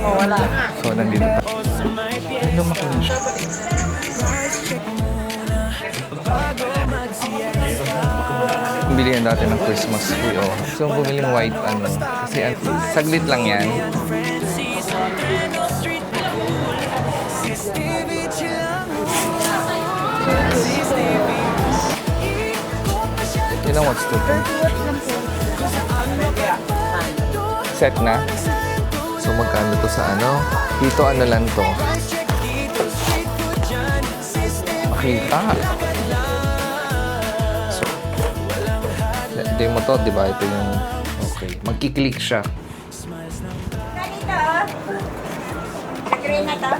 Oh, wala. So, nandito tayo. Ay, lumaki na siya. Bilihan natin ng Christmas tree, oh. So, bumiling white, ano. Kasi saglit lang yan. You know what's to do? Set na? So, magkano to sa ano? Dito, ano lang to? Makita. So, hindi mo to, di ba? Ito yung, okay. Magkiklik siya. Ganito. Sa green na to.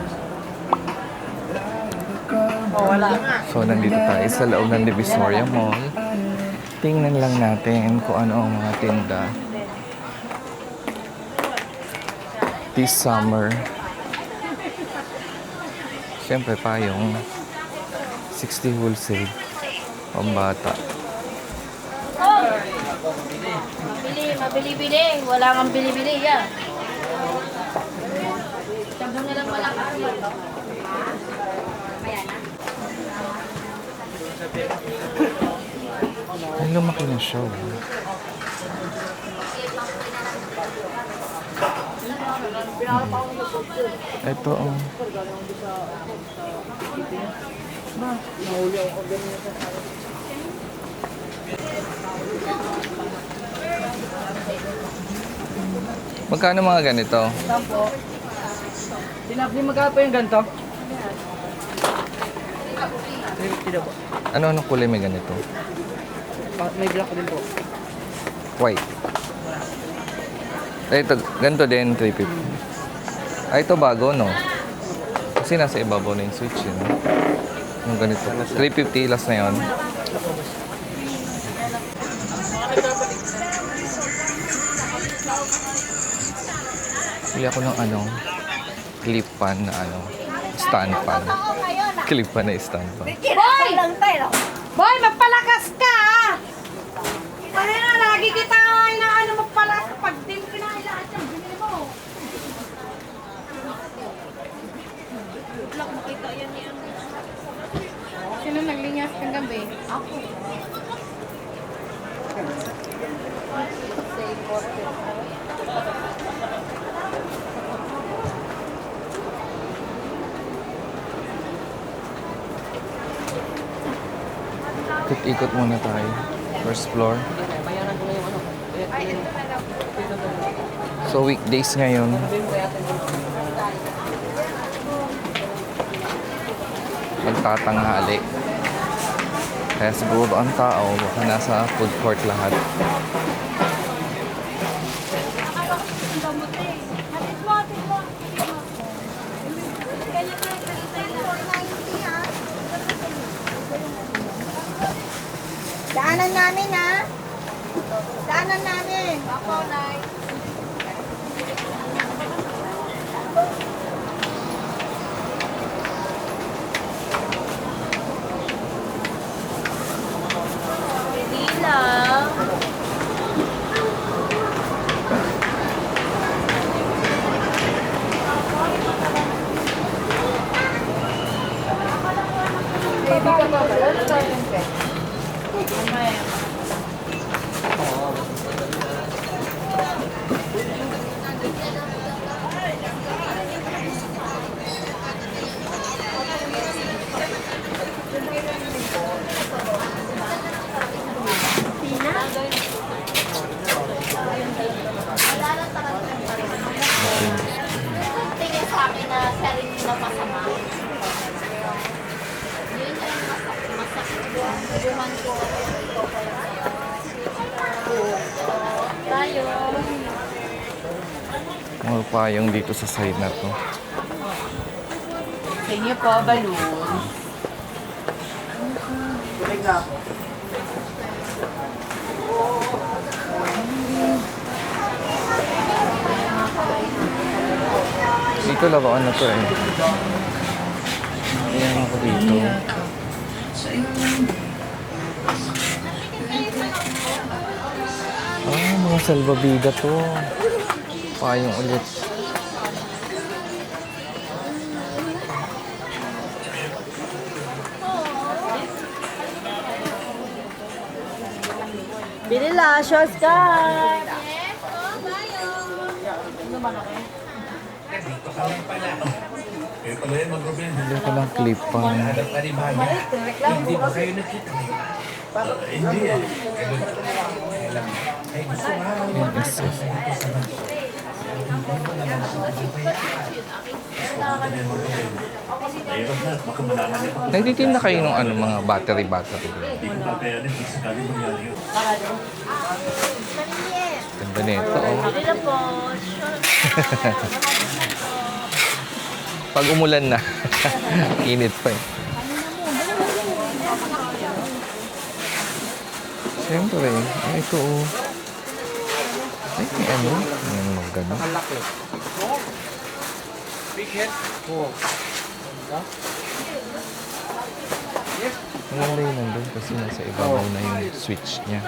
Oh, wala. So, nandito tayo sa loob ng Divisoria Mall. Tingnan lang natin kung ano ang mga tinda. This summer. Siyempre pa yung 60 wholesale. Pambata. Mabili-bili. Wala kang bili-bili, yan. Sabi na lang wala kang bili. Ay, lumaki na siya. Oh. Ito, oh. Magkano mga ganito? Tampo. Tinapli magkano po yung ganito? Ano kulay may ganito? May black din po. White. Ay, ito, ganito din, 350. Ay, ito bago, no? Kasi nasa ibabaw na yung switch, yun. Yung ganito. 350 last na yun. Bili ako ng ano, clip pan na ano, stand pan. Clip pan na stand pan. Boy! Boy, magpalakas ka, ha? Ano na, lagi kita na ano magpalakas. Pag di mo kinailangan yan, binili mo. Look, makita yan yan. Sino naglinyas ng gabi? Ako. Ikot-ikot muna tayo. First floor. So, weekdays ngayon. Magtatanghali. Kaya siguro ang tao, baka nasa food court lahat. Daanan namin, ha? Daanan namin. Ako, Nay. Hindi lang. Baby ka pa ba? Ano ba yun? Tingin sa akin na sarili na masama. Yun yung masakit ko. Buman ko. Tayo. Mga payong dito sa side na to. Sa inyo po, balloon. Dito labakan na to eh. Ayan ako dito. Mga salbabida to. Payong ulit. Binilasios ka! Hindi ko lang clip pang. Hindi ba kayo nakita? Hindi eh. Ay, gusto nga. Mahirap na. Baka malaman niya pa. Nagtitinda kayo ng ano, mga battery. Hindi ko ba kaya rin. Sakali mangyari yun. Ganda nito, oh. Pag umulan na, init pa eh. Siyempre, ay ito oh. Ay, may ano? May mga gano'n. Maganda yun nandun kasi nasa ibabaw na yung switch niya.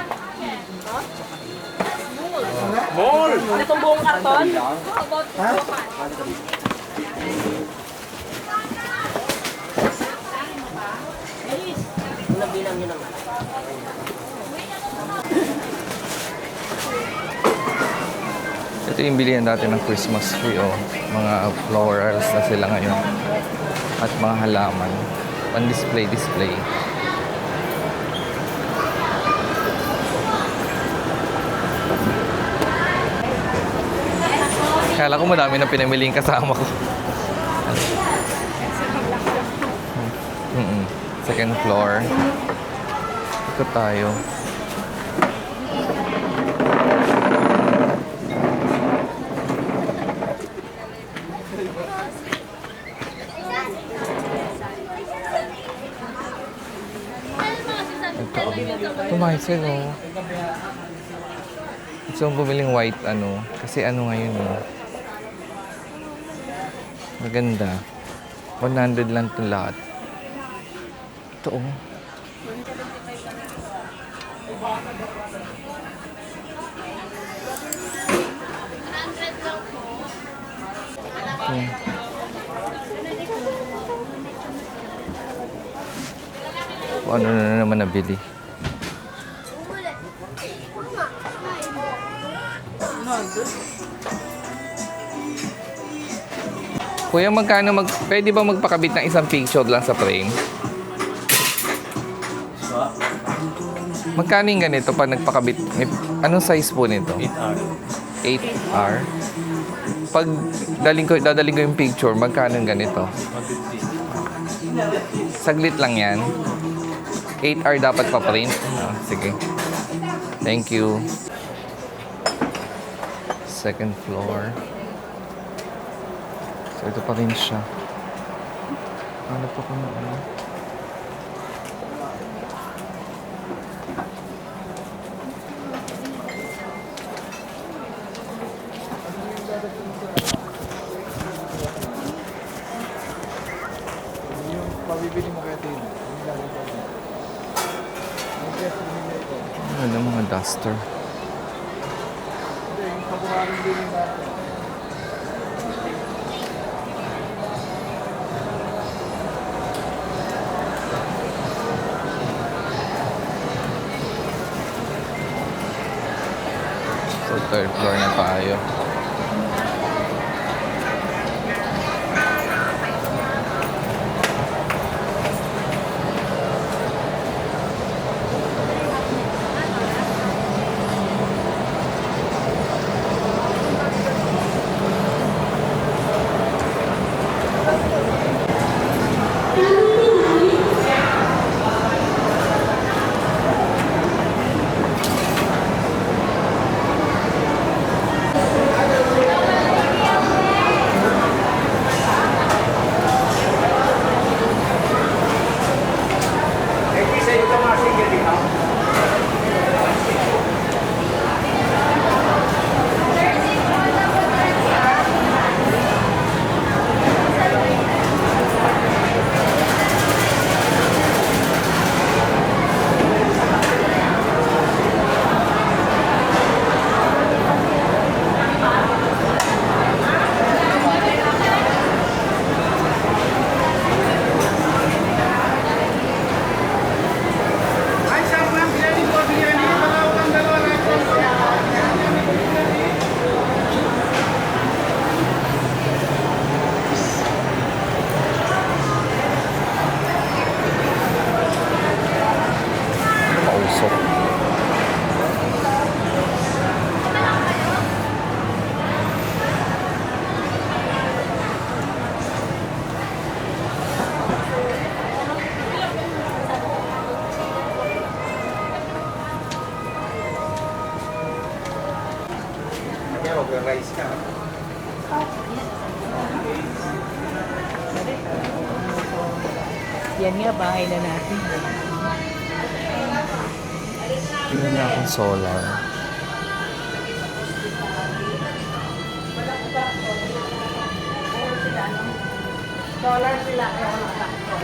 Itong buong karton? Ito yung bilihan dati ng Christmas tree, oh. Mga florals na sila ngayon. At mga halaman. Pan-display. Kala ko madami na pinamili yung kasama ko. Second floor. Ikot tayo. Tumahay sila, oh. Gusto mong bumiling white, ano. Kasi ano ngayon, oh. Maganda. 100 lang itong lahat. Ito, oh. Ano na naman nabili. Kuya, pwede ba magpakabit ng isang picture lang sa frame? Magkano yung ganito pag nagpakabit? Anong size po nito? 8R. 8R? Pag dadaling ko yung picture, magkano yung ganito? 150. Saglit lang yan. 8R dapat pa-print? Sige. Thank you. Second floor. So, ito pa rin siya. Hanap ako ng ano. Pabibili mo kaya din. Ano mga duster. Hindi, yung pabuharin din natin. So, third floor na tayo. Yan nga, bahay na natin. Tingnan niya akong solar. Dollar sila.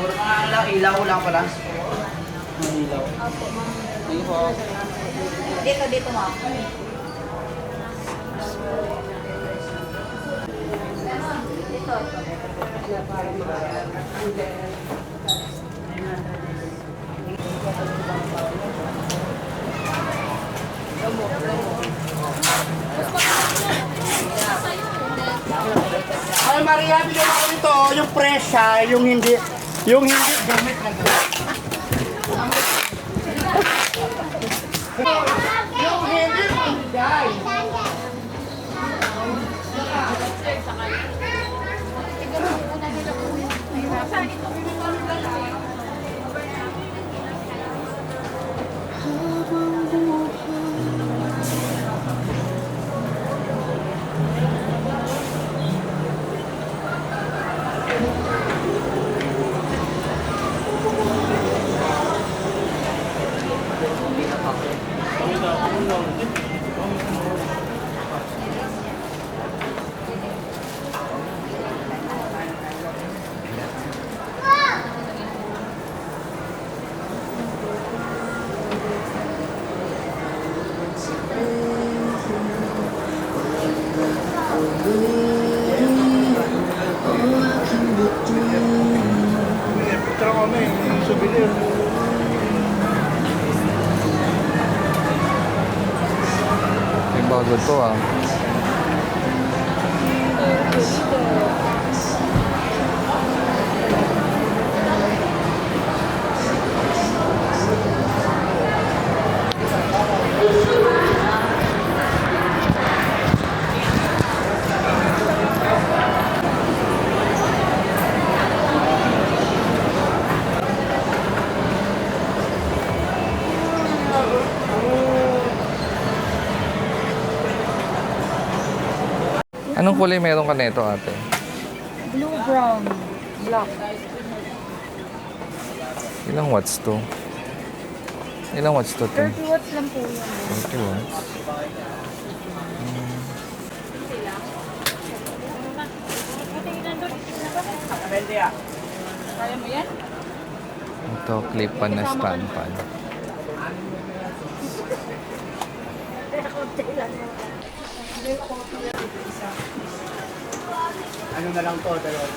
Puro mga ilaw lang pala. Mga ilaw. Sige po. Dito mo. Ay, Maria, bigyan ako nito, yung presya, yung hindi gamit na gamit. Yung hindi pinday. Picture kami, yung souvenir. May bago to ah. Anong kulay meron ka nito, ate? Blue, brown, black. Ilang watts to? Ilang watts to, te? 30 watts lang po yun. 30 watts. Kaya mo yan? Ito, clip-on na stand fan. Ano na lang to, dalawa.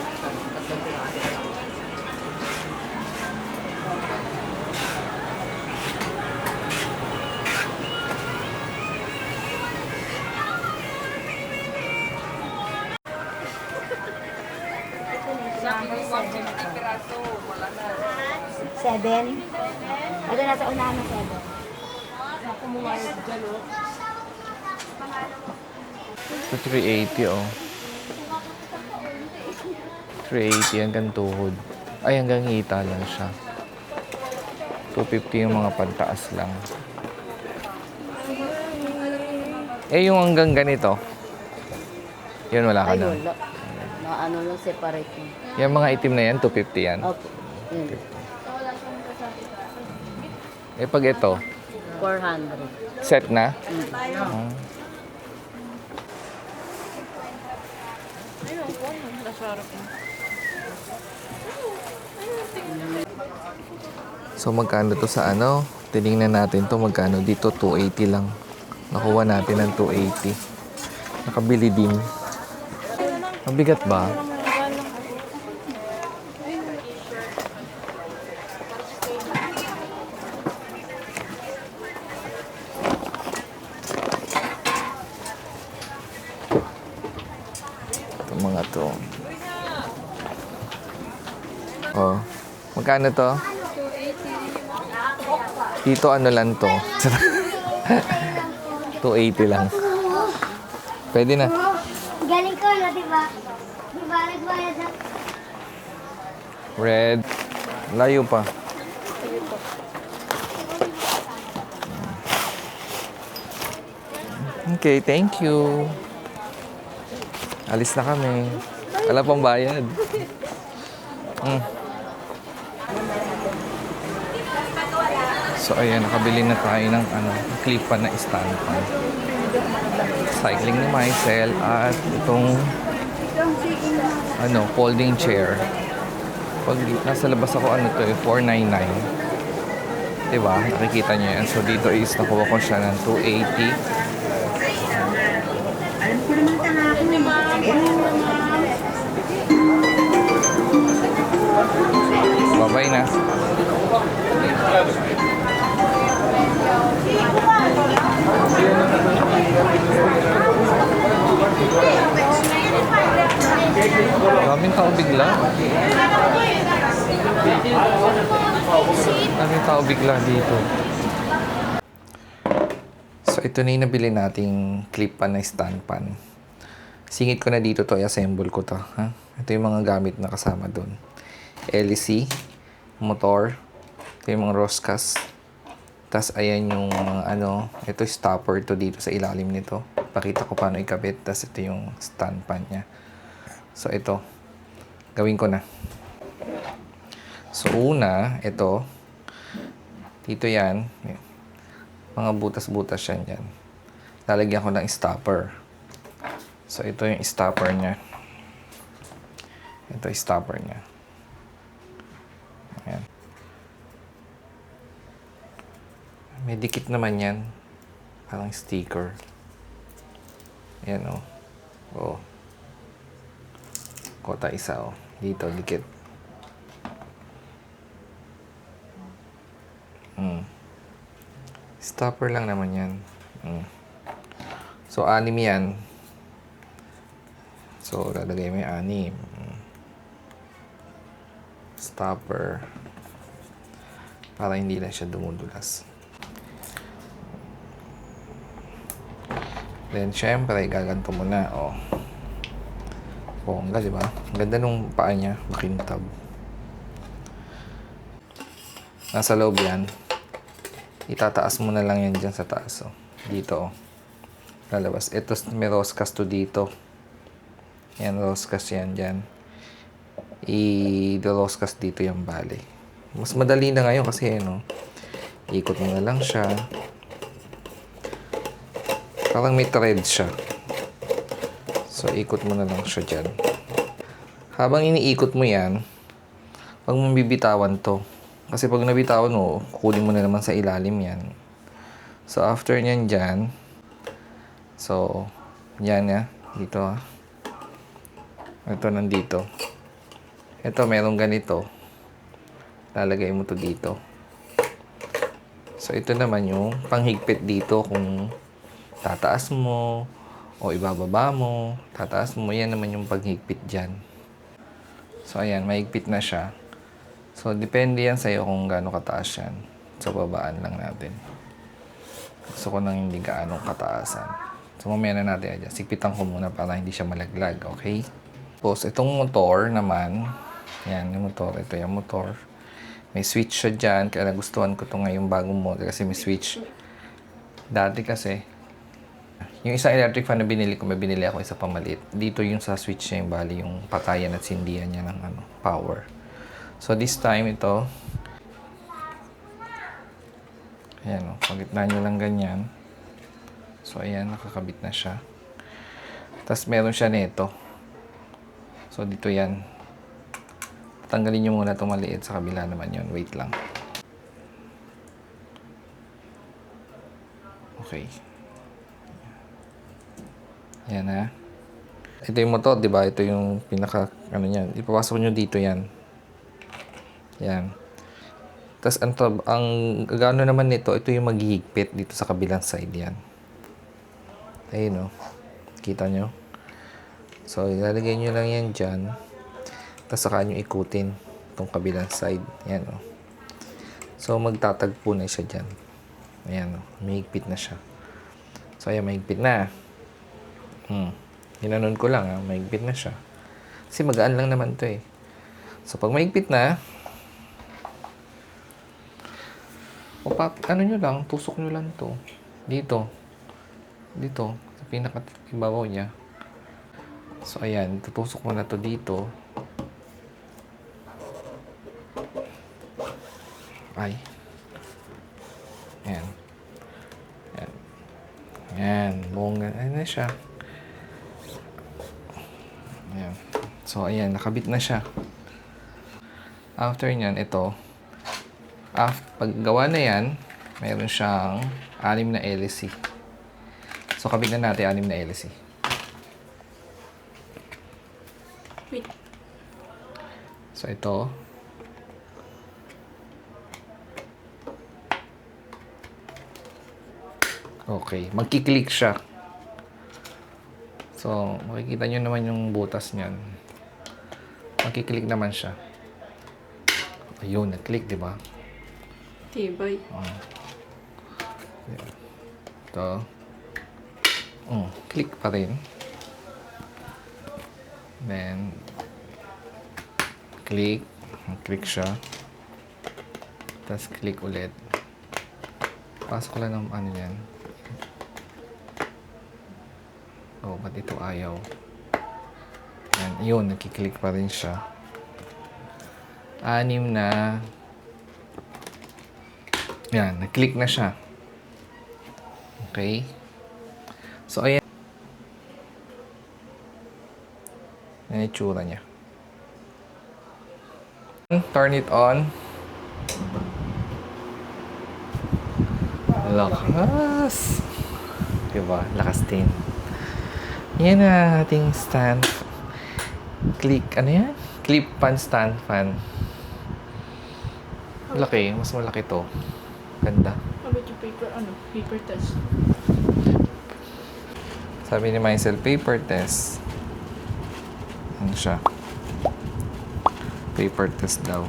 Seven. Ito nasa unahan ng seven. Ito 380 oh. 380 hanggang tuhod. Ay, hanggang hita lang siya. 250 yung mga pantaas lang. Eh, yung hanggang ganito. Yun, wala ka na. Ano lang separate mo. Yung mga itim na yan, 250 yan. Opo. Yun. Eh, pag ito, 400. set na. Ah. So, magkano to sa ano? Tinignan natin to magkano. Dito, 280 lang. Nakuha natin ng 280. Nakabili din. Mabigat ba? Ito mga to. Oh. Magkano to? Dito ano lang to. 280 lang. Pwede na. Galing ko na, di ba? Di ba nagbayad na? Red. Layo pa. Okay, thank you. Alis na kami. Wala pang bayad. So ayan, nakabili na tayo ng clip pa na stand fan. Cycling ni Maisel at itong folding chair. Pag nasa labas ako, $499. Diba? Nakikita niyo yan. So dito is nakuha ko siya ng $280. Bye-bye na. Maraming tao bigla. Maraming tao bigla dito. So, ito na yung nabili nating clip pan na stand pan. Singit ko na dito to, i-assemble ko to. Ha? Ito yung mga gamit na kasama doon. LEC, motor, ito yung mga Roscas. Tapos, ayan yung mga ito stopper to dito sa ilalim nito. Pakita ko paano ikabit. Tapos, ito yung stand pan niya. So, ito. Gawin ko na. So, una, ito. Dito yan. Mga butas-butas yan dyan. Lalagyan ko ng stopper. So, ito yung stopper niya. Ito yung stopper niya. Ayan. May dikit naman yan. Parang sticker. Ayan, o. Oh. Kota isa, o. Dito, dikit. Stopper lang naman yan. So, 6 yan. So, lalagay mo yung 6. Stopper. Para hindi na siya dumudulas. Then, syempre, gaganto mo na. Oh. Bongga, di ba? Ang ganda nung paa niya. Makintab. Nasa loob yan. Itataas mo na lang yan dyan sa taas. Oh. Dito. Oh. Lalabas. Ito, may Roscas to dito. Yan, Roscas yan dyan. I-Roscas dito yung bali. Mas madali na ngayon kasi, ikot mo na lang siya. Parang may thread siya. So, ikot mo na lang siya dyan. Habang iniikot mo yan, huwag mong bibitawan to. Kasi pag nabitawan mo, kukunin mo na naman sa ilalim yan. So, after nyan dyan, so, yan ya. Dito ha. Ito nandito. Ito, merong ganito. Lalagay mo to dito. So, ito naman yung panghigpit dito kung tataas mo o ibababa mo. Tataas mo. Yan naman yung paghigpit dyan. So, ayan. Mahigpit na siya. So, depende yan sa'yo kung gaano kataas yan. So, babaan lang natin. Gusto ko nang hindi gaano kataasan. So, mamaya na natin adjust. Sikpitan ko muna para hindi siya malaglag. Okay? Tapos, itong motor naman. Yan, yung motor. Ito yung motor. May switch siya dyan. Kaya nagustuhan ko ito ngayong bagong model kasi may switch. Dati kasi, yung isang electric fan na binili ko, may binili ako isa pamaliit. Dito yung sa switch niya yung bali, yung patayan at sindihan niya ng power. So, this time, ito. Ayan, o. Pagitna nyo lang ganyan. So, ayan, nakakabit na siya. Tapos, meron siya nito. So, dito yan. Tanggalin nyo muna itong maliit. Sa kabila naman yun. Wait lang. Okay. Ayan, ha. Ito yung motor, di ba? Ito yung pinaka, niyan. Ipapasok nyo dito yan. Yan. Tapos, ang gano naman nito, ito yung maghihigpit dito sa kabilang side yan. Ayun, o. Kita nyo? So, ilalagay nyo lang yan dyan. Tapos, saka nyo ikutin itong kabilang side. Yan, o. So, magtatagpo na siya dyan. Ayan, o. Mahigpit na siya. So, ayan, mahigpit na. Hinanon ko lang, ha. Mahigpit na siya. Kasi magaan lang naman to, eh. So, pag mahigpit na, nyo lang, tusok nyo lang to. Dito. Dito. Sa pinaka-ibabaw niya. So, ayan. Tutusok mo na to dito. Ay. Yan, buong ano na siya. Ayan. So, ayan, nakabit na siya. After nyan, ito. Paggawa na yan, mayroon siyang 6 na LC. So, kabit na natin 6 na LC. Wait. So, ito. Okay. Magkiklik siya. So, makikita nyo naman yung butas niyan. Magkiklik naman siya. Ayun, nag-click, di ba? Tibay. Ito. Click pa rin. Then, click. Click siya. Tapos, click ulit. Pasok lang ng ano yan. Oh, ba't ito ayaw? Yan, yun, nakiklik pa rin siya. 6 na. Yan, nag-click na siya. Okay? So, ayan. Yan yung itsura niya. Turn it on. Lakas. Diba? Lakas din. Yan na ating stand. Click, ano yan? Clip pan stand fan. Malaki. Mas malaki to. Ganda. How about yung paper test? Sabi ni Maisel, paper test. Ano siya? Paper test daw.